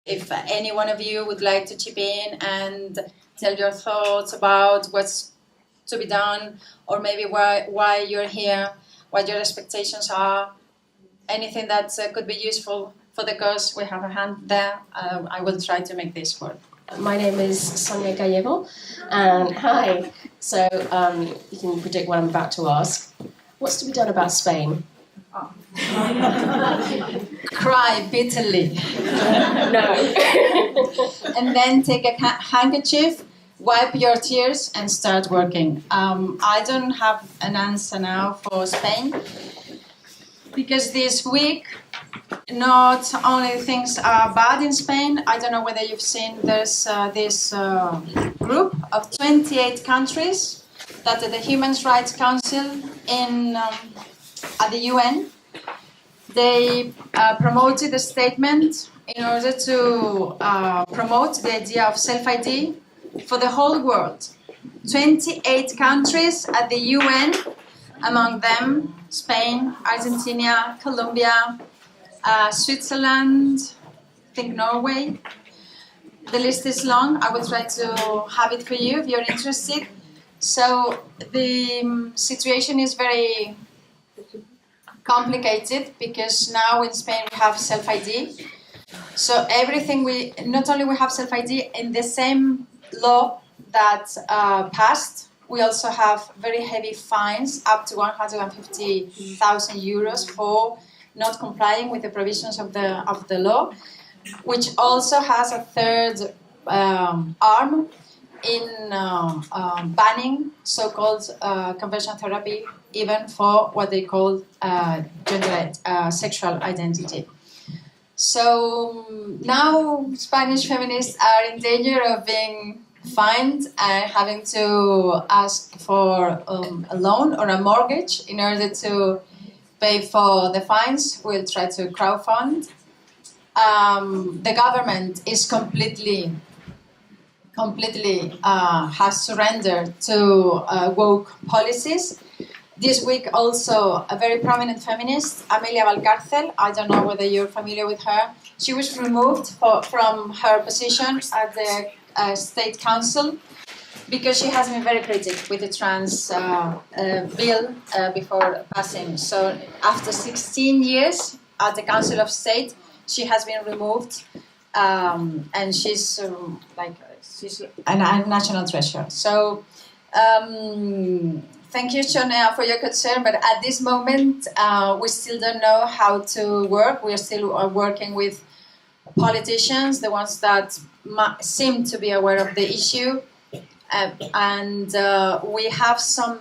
if any one of you would like to chip in and tell your thoughts about what's to be done, or maybe why you're here, what your expectations are, anything that could be useful for the cause, we have a hand there. I will try to make this work. My name is Sonia Gallego, and hi. So you can predict what I'm about to ask. What's to be done about Spain? Oh. Cry bitterly. No. And then take a handkerchief, wipe your tears, and start working. I don't have an answer now for Spain, because this week, not only things are bad in Spain. I don't know whether you've seen there's this group of 28 countries that the Human Rights Council at the UN, they promoted a statement in order to promote the idea of self-ID for the whole world. 28 countries at the UN, among them Spain, Argentina, Colombia, Switzerland, I think Norway. The list is long. I will try to have it for you if you're interested. So the situation is very complicated, because now in Spain we have self-ID. So everything not only we have self-ID in the same law that passed, we also have very heavy fines, up to 150,000 euros for not complying with the provisions of the law, which also has a third arm in banning so-called conversion therapy, even for what they call sexual identity. So now Spanish feminists are in danger of being fined and having to ask for a loan or a mortgage in order to pay for the fines. We'll try to crowdfund. The government is completely has surrendered to woke policies. This week also a very prominent feminist, Amelia Valcárcel, I don't know whether you're familiar with her, she was removed from her position at the State Council because she has been very critical with the trans bill before passing. So after 16 years at the Council of State, she has been removed, and she's she's a national treasure. So thank you, Shonea, for your concern, but at this moment we still don't know how to work. We are still working with politicians, the ones that seem to be aware of the issue, and we have some,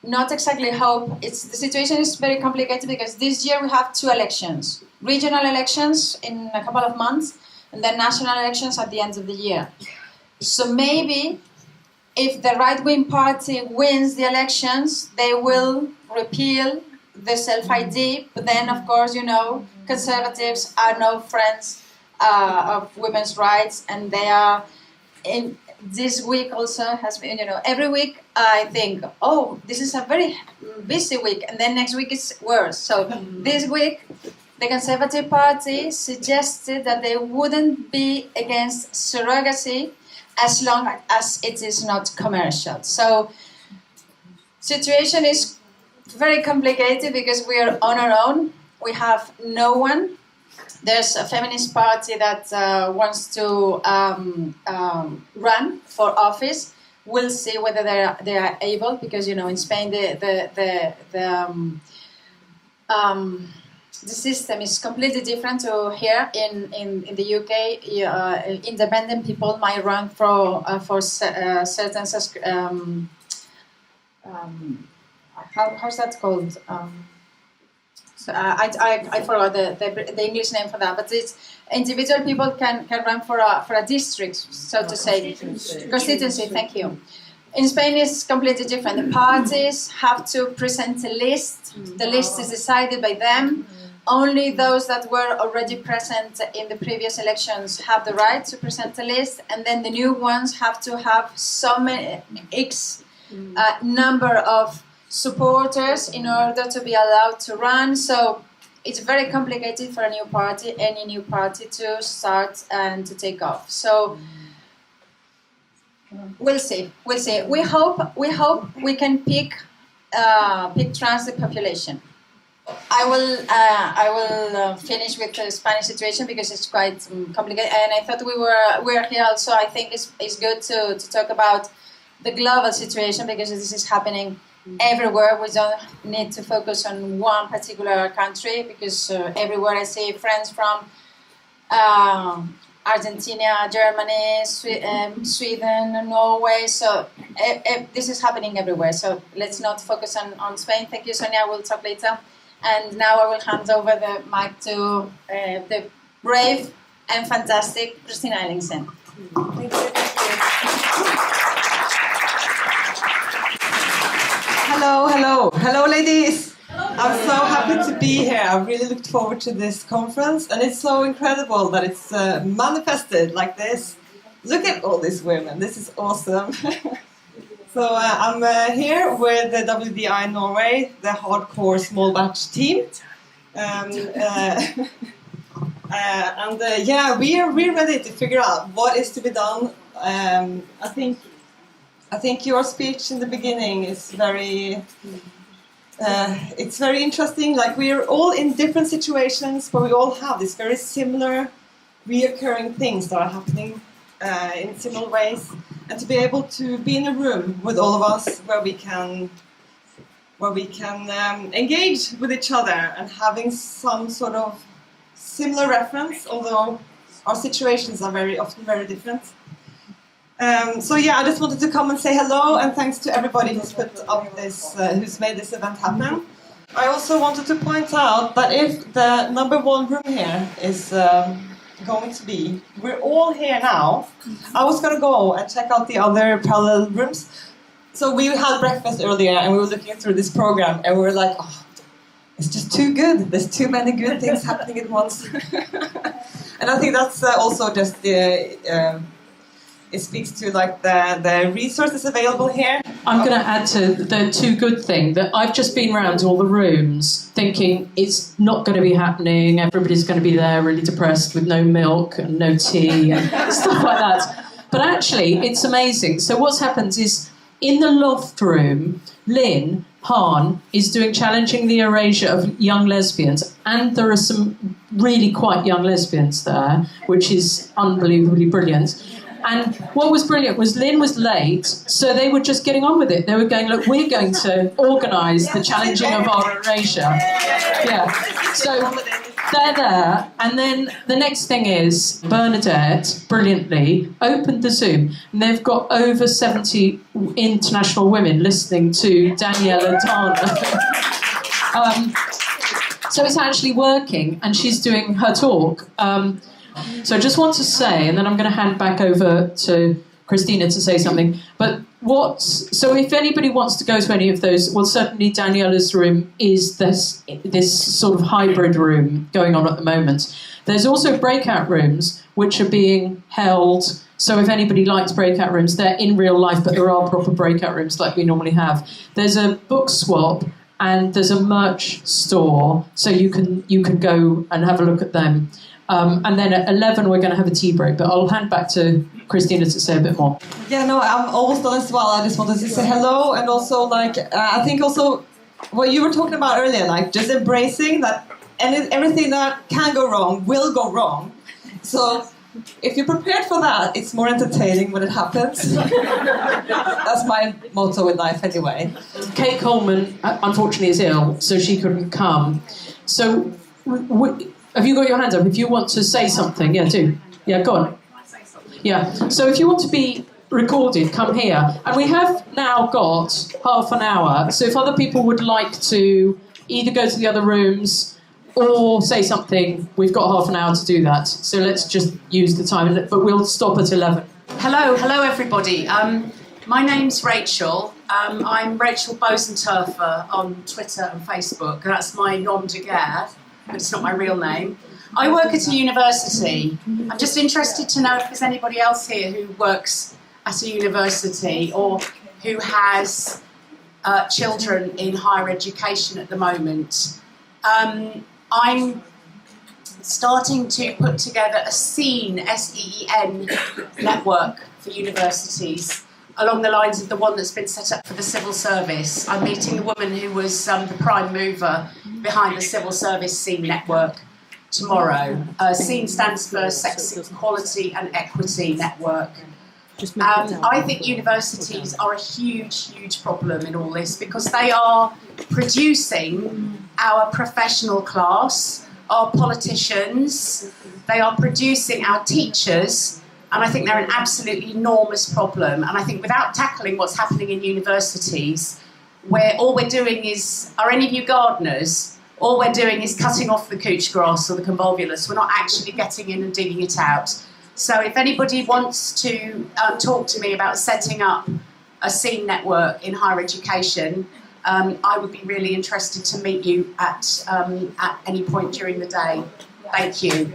not exactly hope. The situation is very complicated because this year we have two elections, regional elections in a couple of months, and then national elections at the end of the year. So maybe if the right-wing party wins the elections, they will repeal the self-ID, but then, of course, conservatives are no friends of women's rights, and they are in this week also has been, every week I think, oh, this is a very busy week, and then next week is worse. So this week, the Conservative Party suggested that they wouldn't be against surrogacy as long as it is not commercial. So situation is very complicated because we are on our own. We have no one. There's a feminist party that wants to run for office. We'll see whether they are able, because in Spain the system is completely different to here in the UK. Independent people might run for certain how's that called? I forgot the English name for that, but it's individual people can run for a district, so to say, constituency. Thank you. In Spain, it's completely different. The parties have to present a list. The list is decided by them. Only those that were already present in the previous elections have the right to present a list, and then the new ones have to have some X number of supporters in order to be allowed to run. So it's very complicated for a new party, any new party, to start and to take off. So we'll see. We hope we can pick trans the population. I will finish with the Spanish situation because it's quite complicated, and I thought we're here also. I think it's good to talk about the global situation because this is happening everywhere. We don't need to focus on one particular country because everywhere I see friends from Argentina, Germany, Sweden, Norway. So this is happening everywhere. So let's not focus on Spain. Thank you, Sonia. We'll talk later. And now I will hand over the mic to the brave and fantastic Christina Ellingsen. Thank you. Hello, ladies. I'm so happy to be here. I've really looked forward to this conference, and it's so incredible that it's manifested like this. Look at all these women. This is awesome. So I'm here with the WDI Norway, the hardcore small batch team. We're ready to figure out what is to be done. I think your speech in the beginning is very interesting. Like, we're all in different situations, but we all have these very similar reoccurring things that are happening in similar ways. And to be able to be in a room with all of us where we can engage with each other and having some sort of similar reference, although our situations are very often very different. I just wanted to come and say hello, and thanks to everybody who's put up this, who's made this event happen. I also wanted to point out that if the number one room here is going to be, we're all here now. I was going to go and check out the other parallel rooms. So we had breakfast earlier, and we were looking through this program, and we were like, oh, it's just too good. There's too many good things happening at once. And I think that's also just the. It speaks to like the resources available here. I'm going to add to the too good thing that I've just been around all the rooms thinking it's not going to be happening. Everybody's going to be there really depressed with no milk and no tea and stuff like that. But actually, it's amazing. So what's happened is in the loft room, Lynn Hahn is doing Challenging the Erasure of Young Lesbians, and there are some really quite young lesbians there, which is unbelievably brilliant. And what was brilliant was Lynn was late, so they were just getting on with it. They were going, look, we're going to organise the Challenging of our Erasure. Yeah. So they're there. And then the next thing is Bernadette, brilliantly, opened the Zoom. And they've got over 70 international women listening to Danielle and Tana. So it's actually working, and she's doing her talk. So I just want to say, and then I'm going to hand back over to Christina to say something, but so if anybody wants to go to any of those, well, certainly Daniela's room is this sort of hybrid room going on at the moment. There's also breakout rooms which are being held, so if anybody likes breakout rooms, they're in real life, but there are proper breakout rooms like we normally have. There's a book swap, and there's a merch store, so you can go and have a look at them. And then at 11 we're going to have a tea break, but I'll hand back to Christina to say a bit more. Yeah, no, I'm almost done as well. I just wanted to say hello, and also I think also what you were talking about earlier, like just embracing that everything that can go wrong will go wrong. So if you're prepared for that, it's more entertaining when it happens. That's my motto in life anyway. Kate Coleman, unfortunately, is ill, so she couldn't come. So have you got your hands up? If you want to say something, yeah, do. Yeah, go on. Yeah, so if you want to be recorded, come here. And we have now got half an hour, so if other people would like to either go to the other rooms or say something, we've got half an hour to do that. So let's just use the time, but we'll stop at 11. Hello everybody. My name's Rachel. I'm Rachel Bosenturfer on Twitter and Facebook. That's my nom de guerre, but it's not my real name. I work at a university. I'm just interested to know if there's anybody else here who works at a university or who has children in higher education at the moment. I'm starting to put together a SEEN, S-E-E-N, network for universities, along the lines of the one that's been set up for the civil service. I'm meeting the woman who was the prime mover behind the civil service SEEN network tomorrow. SEEN stands for Sex Equality and Equity Network. And I think universities are a huge, huge problem in all this because they are producing our professional class, our politicians, they are producing our teachers, and I think they're an absolutely enormous problem. And I think without tackling what's happening in universities, where all we're doing is, are any of you gardeners? All we're doing is cutting off the couch grass or the convolvulus. We're not actually getting in and digging it out. So if anybody wants to talk to me about setting up a SEEN network in higher education, I would be really interested to meet you at any point during the day. Thank you.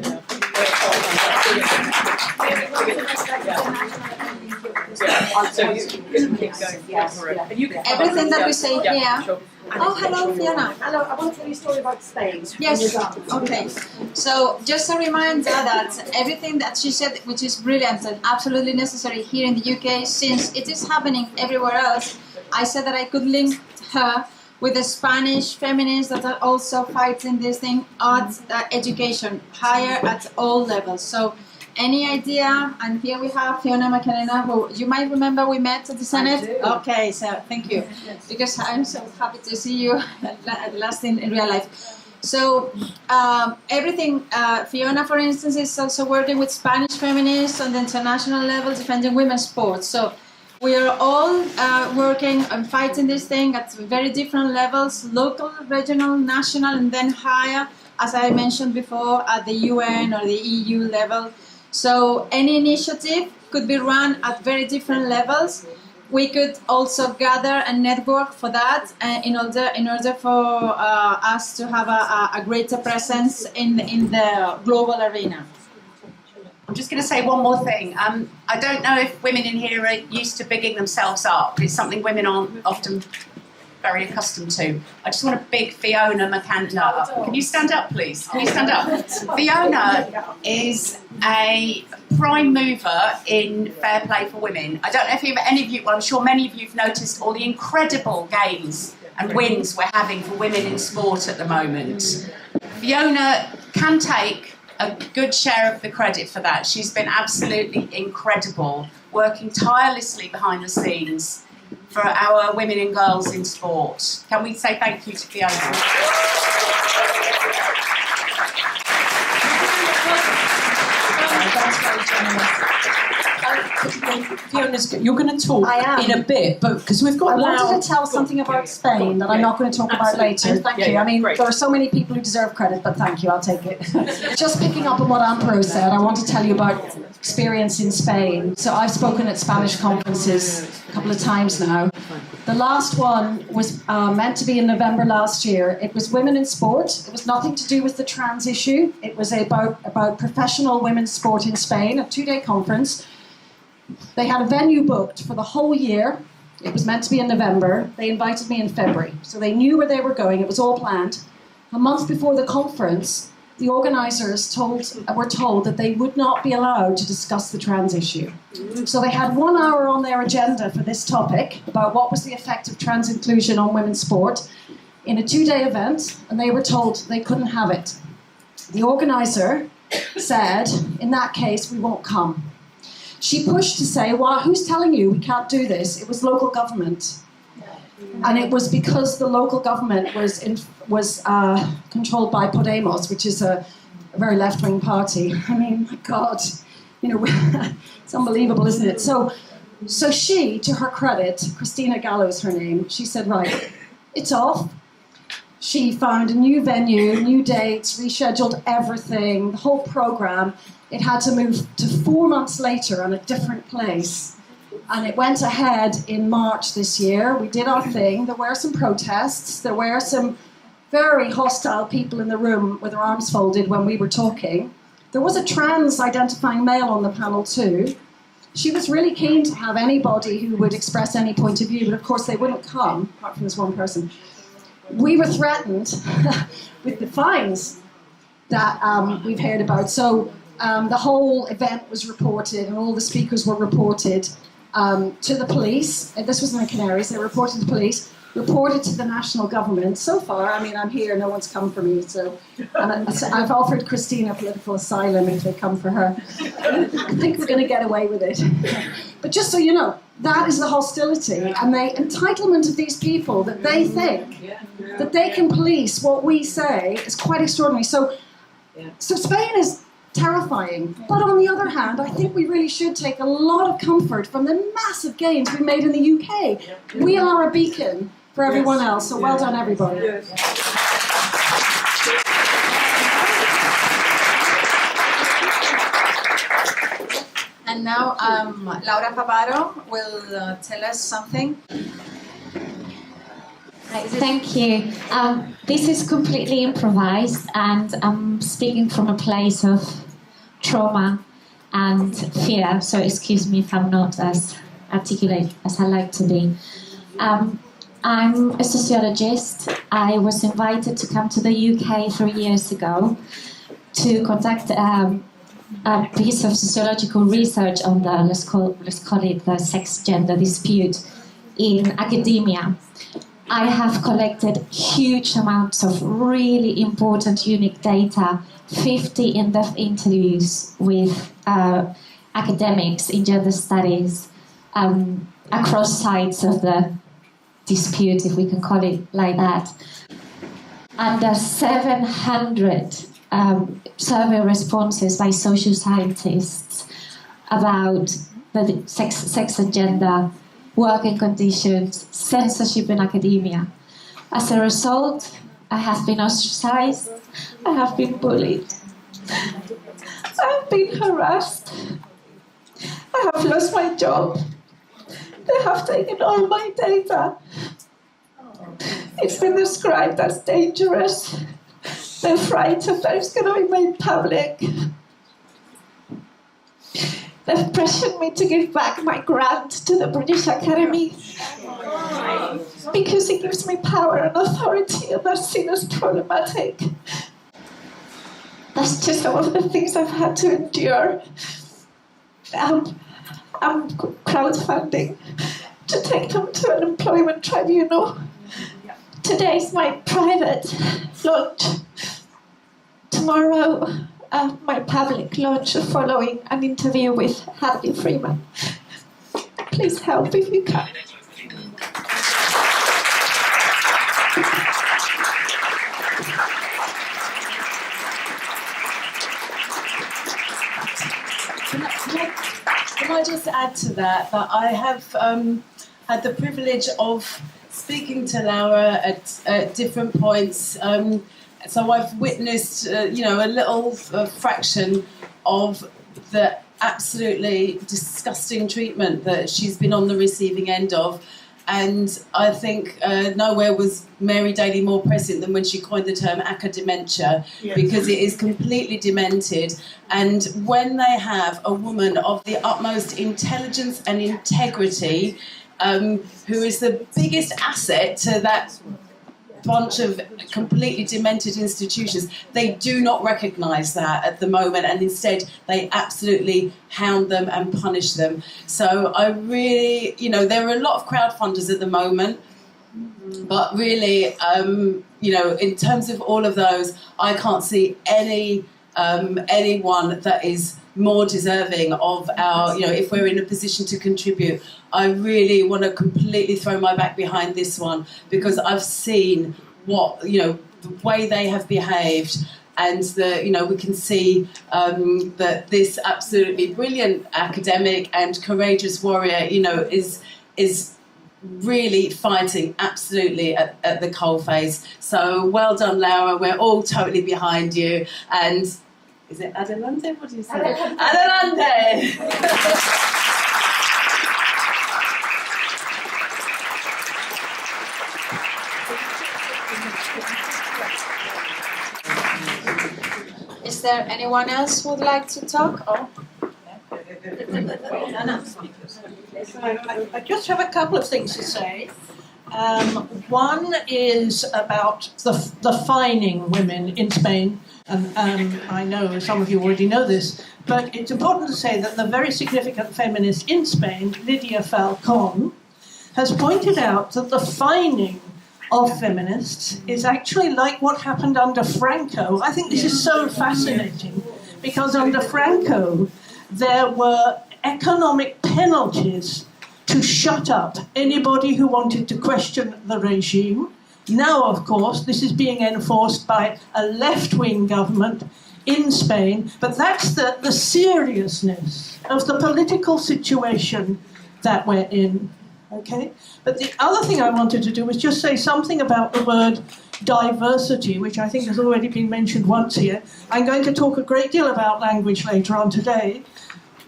Everything that we say here. Oh, hello, Fiona. Hello, I want to tell you a story about Spain. Yes, okay. So just a reminder that everything that she said, which is brilliant and absolutely necessary here in the UK, since it is happening everywhere else, I said that I could link her with the Spanish feminists that are also fighting this thing at education, higher at all levels. So any idea? And here we have Fiona McAnena, who you might remember we met at the Senate. Okay, so thank you, because I'm so happy to see you at last in real life. So everything, Fiona, for instance, is also working with Spanish feminists on the international level, defending women's sports. So we are all working and fighting this thing at very different levels, local, regional, national, and then higher, as I mentioned before, at the UN or the EU level. So any initiative could be run at very different levels. We could also gather a network for that in order for us to have a greater presence in the global arena. I'm just going to say one more thing. I don't know if women in here are used to bigging themselves up. It's something women aren't often very accustomed to. I just want to big Fiona McAnena up. Can you stand up, please? Can you stand up? Fiona is a prime mover in fair play for women. I don't know if any of you, well, I'm sure many of you have noticed all the incredible gains and wins we're having for women in sport at the moment. Fiona can take a good share of the credit for that. She's been absolutely incredible, working tirelessly behind the scenes for our women and girls in sport. Can we say thank you to Fiona? That's very generous. Fiona's, you're going to talk in a bit, but because we've got. I wanted to tell something about Spain that I'm not going to talk about later. Thank you. I mean, there are so many people who deserve credit, but thank you, I'll take it. Just picking up on what Amparo said, I want to tell you about experience in Spain. So I've spoken at Spanish conferences a couple of times now. The last one was meant to be in November last year. It was women in sport. It was nothing to do with the trans issue. It was about professional women's sport in Spain, a 2-day conference. They had a venue booked for the whole year. It was meant to be in November. They invited me in February. So they knew where they were going. It was all planned. A month before the conference, the organisers were told that they would not be allowed to discuss the trans issue. So they had 1 hour on their agenda for this topic about what was the effect of trans inclusion on women's sport in a 2-day event, and they were told they couldn't have it. The organiser said, in that case, we won't come. She pushed to say, well, who's telling you we can't do this? It was local government. And it was because the local government was controlled by Podemos, which is a very left-wing party. I mean, my God, it's unbelievable, isn't it? So she, to her credit, Christina Gallo's her name, she said, right, it's off. She found a new venue, new dates, rescheduled everything, the whole programme. It had to move to 4 months later on a different place. And it went ahead in March this year. We did our thing. There were some protests. There were some very hostile people in the room with their arms folded when we were talking. There was a trans-identifying male on the panel too. She was really keen to have anybody who would express any point of view, but of course they wouldn't come, apart from this one person. We were threatened with the fines. that we've heard about. So the whole event was reported and all the speakers were reported to the police. This was in the Canaries. They reported to the police, reported to the national government. So far, I mean, I'm here, no one's come for me, so I've offered Christina political asylum if they come for her. I think we're going to get away with it. But just so you know, that is the hostility and the entitlement of these people that they think that they can police what we say is quite extraordinary. So Spain is terrifying. But on the other hand, I think we really should take a lot of comfort from the massive gains we made in the UK. We are a beacon for everyone else, so well done, everybody. And now Laura Favaro will tell us something. Thank you. This is completely improvised, and I'm speaking from a place of trauma and fear, so excuse me if I'm not as articulate as I like to be. I'm a sociologist. I was invited to come to the UK 3 years ago to conduct a piece of sociological research on the, let's call it the sex-gender dispute in academia. I have collected huge amounts of really important, unique data, 50 in-depth interviews with academics in gender studies across sides of the dispute, if we can call it like that. Under 700 survey responses by social scientists about the sex and gender, working conditions, censorship in academia. As a result, I have been ostracized, I have been bullied, I have been harassed, I have lost my job, they have taken all my data. It's been described as dangerous. They're frightened that it's going to be made public. They've pressured me to give back my grant to the British Academy because it gives me power and authority, and that's seen as problematic. That's just some of the things I've had to endure. I'm crowdfunding to take them to an employment tribunal. Today is my private launch. Tomorrow, my public launch following an interview with Hadley Freeman. Please help if you can. Can I just add to that I have had the privilege of speaking to Laura at different points. So I've witnessed, a little fraction of the absolutely disgusting treatment that she's been on the receiving end of. And I think nowhere was Mary Daly more present than when she coined the term academia, because it is completely demented. And when they have a woman of the utmost intelligence and integrity, who is the biggest asset to that bunch of completely demented institutions, they do not recognise that at the moment, and instead they absolutely hound them and punish them. So I really, there are a lot of crowdfunders at the moment, but really, in terms of all of those, I can't see anyone that is more deserving of our, if we're in a position to contribute. I really want to completely throw my back behind this one, because I've seen what, the way they have behaved, and we can see that this absolutely brilliant academic and courageous warrior, is really fighting absolutely at the coalface. So well done, Laura. We're all totally behind you. And is it adelante? What do you say? Adelante! Is there anyone else who would like to talk? Oh. I just have a couple of things to say. One is about the fining women in Spain. And I know some of you already know this, but it's important to say that the very significant feminist in Spain, Lydia Falcón, has pointed out that the fining of feminists is actually like what happened under Franco. I think this is so fascinating, because under Franco, there were economic penalties to shut up anybody who wanted to question the regime. Now, of course, this is being enforced by a left-wing government in Spain, but that's the seriousness of the political situation that we're in, okay? But the other thing I wanted to do was just say something about the word diversity, which I think has already been mentioned once here. I'm going to talk a great deal about language later on today,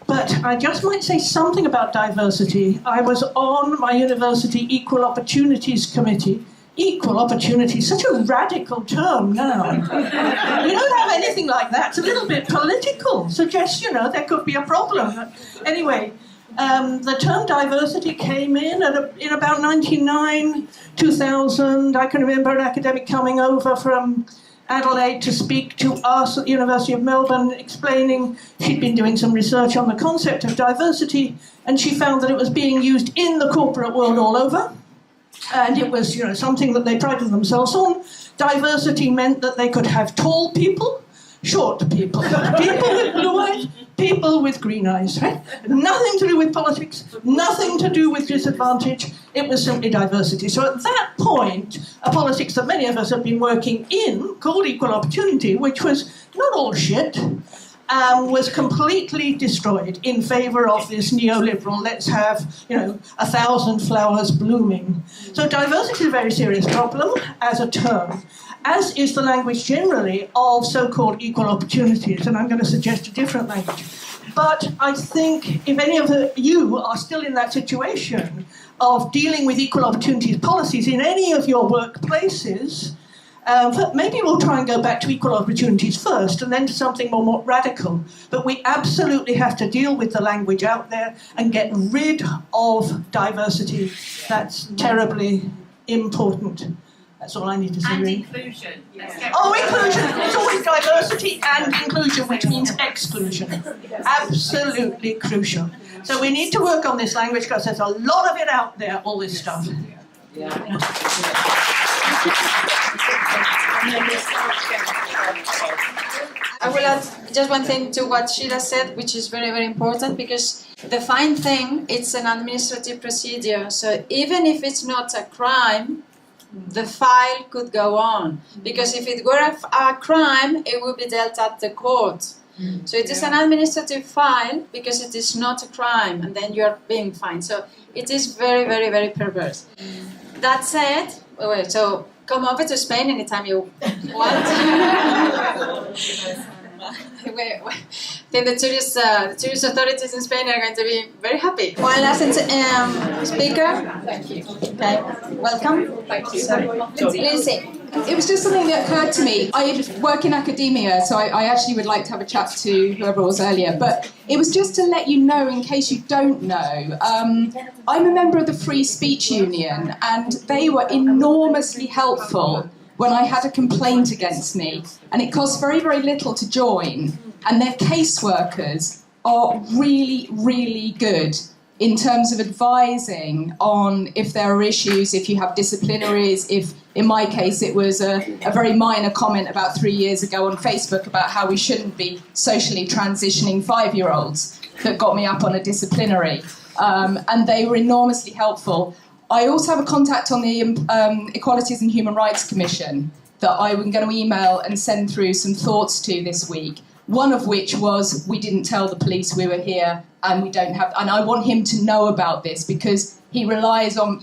but I just might say something about diversity. I was on my university Equal Opportunities Committee. Equal opportunity, such a radical term now. We don't have anything like that. It's a little bit political. Suggests, there could be a problem. Anyway, the term diversity came in about 1999, 2000. I can remember an academic coming over from Adelaide to speak to us at the University of Melbourne, explaining she'd been doing some research on the concept of diversity, and she found that it was being used in the corporate world all over. And it was, something that they prided themselves on. Diversity meant that they could have tall people, short people, people with blue eyes, people with green eyes, right? Nothing to do with politics, nothing to do with disadvantage. It was simply diversity. So at that point, a politics that many of us have been working in, called equal opportunity, which was not all shit, was completely destroyed in favour of this neoliberal, let's have, 1,000 flowers blooming. So diversity is a very serious problem as a term, as is the language generally of so-called equal opportunities, and I'm going to suggest a different language. But I think if any of you are still in that situation of dealing with equal opportunities policies in any of your workplaces, but maybe we'll try and go back to equal opportunities first and then to something more radical. But we absolutely have to deal with the language out there and get rid of diversity. That's terribly important. That's all I need to say. And inclusion. Inclusion. It's always diversity and inclusion, which means exclusion. Absolutely crucial. So we need to work on this language because there's a lot of it out there, all this stuff. I will add just one thing to what Sheila said, which is very, very important, because the fine thing, it's an administrative procedure. So even if it's not a crime, the file could go on. Because if it were a crime, it would be dealt at the court. So it is an administrative file because it is not a crime, and then you are being fined. So it is very, very, very perverse. That said, so come over to Spain anytime you want. I think the tourist authorities in Spain are going to be very happy. One last speaker. Thank you. Okay, welcome. Thank you. Lynsey. It was just something that occurred to me. I work in academia, so I actually would like to have a chat to whoever was earlier. But it was just to let you know, in case you don't know, I'm a member of the Free Speech Union, and they were enormously helpful when I had a complaint against me. And it costs very, very little to join. And their caseworkers are really, really good in terms of advising on if there are issues, if you have disciplinaries, if, in my case, it was a very minor comment about 3 years ago on Facebook about how we shouldn't be socially transitioning 5-year-olds that got me up on a disciplinary. And they were enormously helpful. I also have a contact on the Equalities and Human Rights Commission that I'm going to email and send through some thoughts to this week. One of which was, we didn't tell the police we were here, and we don't have, and I want him to know about this because he relies on,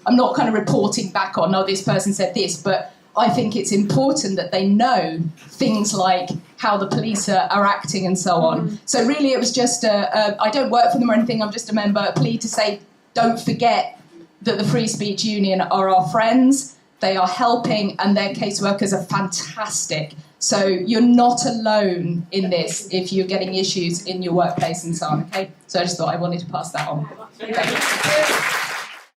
I'm not kind of reporting back on, this person said this, but I think it's important that they know things like how the police are acting and so on. So really it was just, I don't work for them or anything, I'm just a member, a plea to say, don't forget that the Free Speech Union are our friends, they are helping, and their caseworkers are fantastic. So you're not alone in this if you're getting issues in your workplace and so on, okay? So I just thought I wanted to pass that on. Thank you.